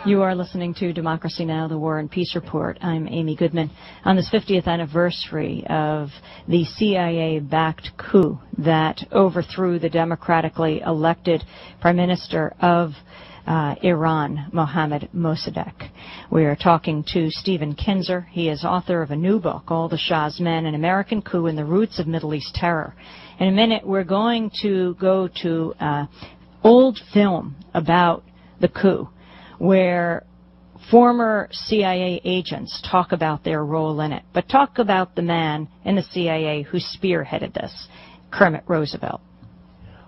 You are listening to Democracy Now!, the War and Peace Report. I'm Amy Goodman. On this 50th anniversary of the CIA-backed coup that overthrew the democratically elected Prime Minister of Iran, Mohammad Mossadegh. We are talking to Stephen Kinzer. He is author of a new book, All the Shah's Men, An American Coup and the Roots of Middle East Terror. In a minute, we're going to go to old film about the coup, where former CIA agents talk about their role in it, but talk about the man in the CIA who spearheaded this, Kermit Roosevelt.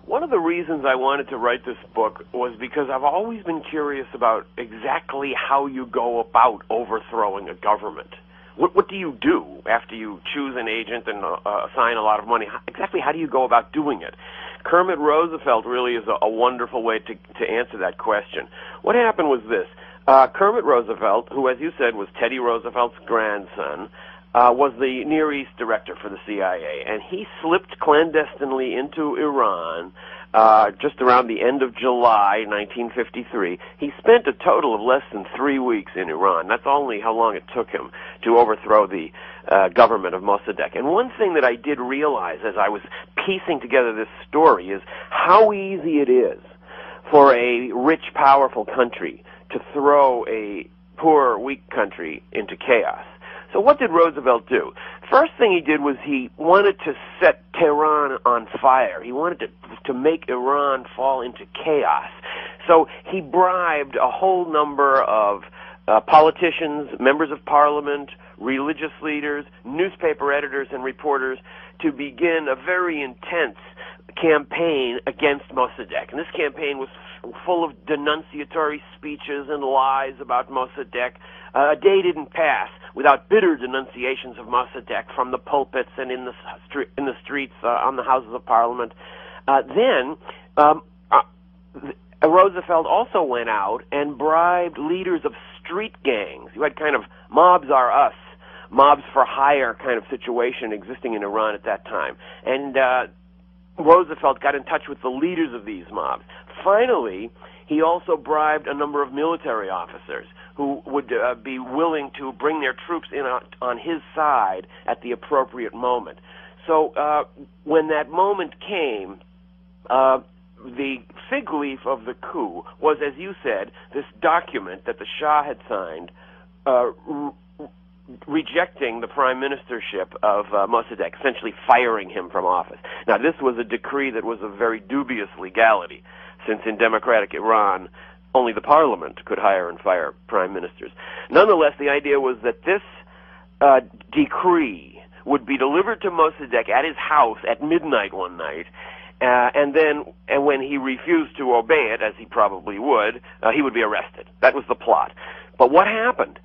One of the reasons I wanted to write this book was because I've always been curious about exactly how you go about overthrowing a government. What do you do after you choose an agent and assign a lot of money? Exactly how do you go about doing it? Kermit Roosevelt really is a wonderful way to answer that question. What happened was this. Kermit Roosevelt, who, as you said, was Teddy Roosevelt's grandson, was the Near East director for the CIA, and he slipped clandestinely into Iran just around the end of July 1953. He spent a total of less than 3 weeks in Iran. That's only how long it took him to overthrow the government of Mossadegh. And one thing that I did realize as I was piecing together this story is how easy it is for a rich, powerful country to throw a poor, weak country into chaos. So what did Roosevelt do? First thing he did was he wanted to set Tehran on fire. He wanted to make Iran fall into chaos. So he bribed a whole number of politicians, members of parliament, religious leaders, newspaper editors and reporters to begin a very intense campaign against Mossadegh. And this campaign was full of denunciatory speeches and lies about Mossadegh. A day didn't pass without bitter denunciations of Mossadegh from the pulpits and in the streets, on the Houses of Parliament. Then Roosevelt also went out and bribed leaders of street gangs. You had kind of mobs are us, mobs for hire kind of situation existing in Iran at that time. And Roosevelt got in touch with the leaders of these mobs. Finally, he also bribed a number of military officers who would be willing to bring their troops in on his side at the appropriate moment. So when that moment came, the fig leaf of the coup was, as you said, this document that the Shah had signed rejecting the prime ministership of Mossadegh, essentially firing him from office. Now, this was a decree that was of very dubious legality, since in democratic Iran, only the parliament could hire and fire prime ministers. Nonetheless, the idea was that this decree would be delivered to Mossadegh at his house at midnight one night, and when he refused to obey it, as he probably would, he would be arrested. That was the plot. But what happened?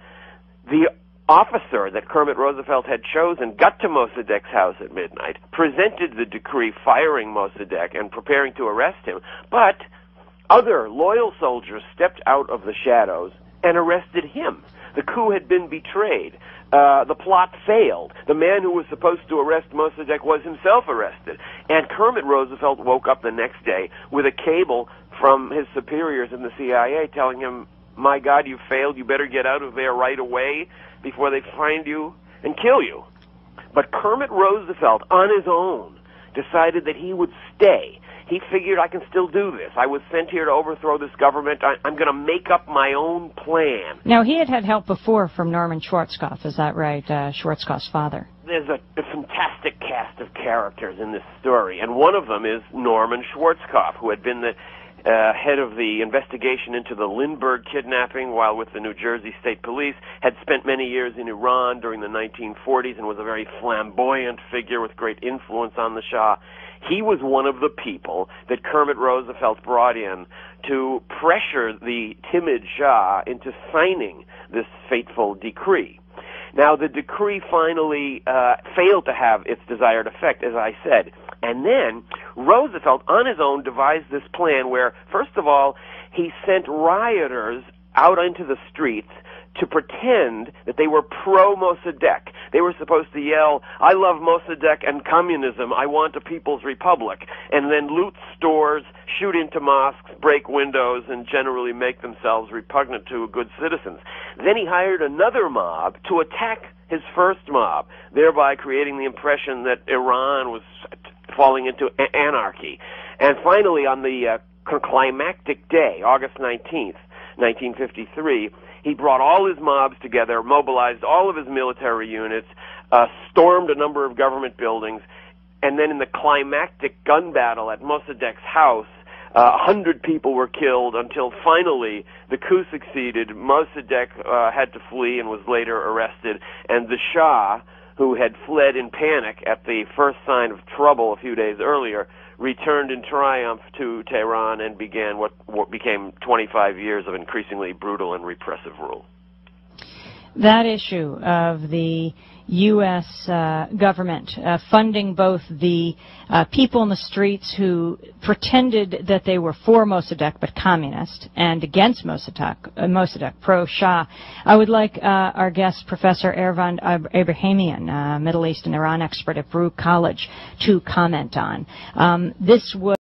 The officer that Kermit Roosevelt had chosen got to Mossadegh's house at midnight, presented the decree firing Mossadegh and preparing to arrest him, but other loyal soldiers stepped out of the shadows and arrested him. The coup had been betrayed. The plot failed. The man who was supposed to arrest Mossadegh was himself arrested. And Kermit Roosevelt woke up the next day with a cable from his superiors in the CIA telling him, "My God, you failed. You better get out of there right away before they find you and kill you." But Kermit Roosevelt, on his own, decided that he would stay. He figured, I can still do this. I was sent here to overthrow this government. I'm going to make up my own plan. Now, he had help before from Norman Schwarzkopf, is that right? Schwarzkopf's father. There's a fantastic cast of characters in this story, and one of them is Norman Schwarzkopf, who had been the head of the investigation into the Lindbergh kidnapping while with the New Jersey State Police, had spent many years in Iran during the 1940s and was a very flamboyant figure with great influence on the Shah. He was one of the people that Kermit Roosevelt brought in to pressure the timid Shah into signing this fateful decree. Now, the decree finally failed to have its desired effect, as I said. And then Roosevelt, on his own, devised this plan where, first of all, he sent rioters out into the streets to pretend that they were pro-Mossadegh. They were supposed to yell, "I love Mossadegh and communism, I want a people's republic," and then loot stores, shoot into mosques, break windows, and generally make themselves repugnant to good citizens. Then he hired another mob to attack his first mob, thereby creating the impression that Iran was falling into anarchy. And finally, on the climactic day, August 19th, 1953, he brought all his mobs together, mobilized all of his military units, stormed a number of government buildings, and then in the climactic gun battle at Mossadegh's house, 100 people were killed until finally the coup succeeded. Mossadegh had to flee and was later arrested, and the Shah, who had fled in panic at the first sign of trouble a few days earlier, returned in triumph to Tehran and began what became 25 years of increasingly brutal and repressive rule. That issue of the U.S. government funding both the people in the streets who pretended that they were for Mossadegh but communist and against Mossadegh, pro-Shah. I would like our guest, Professor Ervand Abrahamian, Middle East and Iran expert at Baruch College, to comment on. This was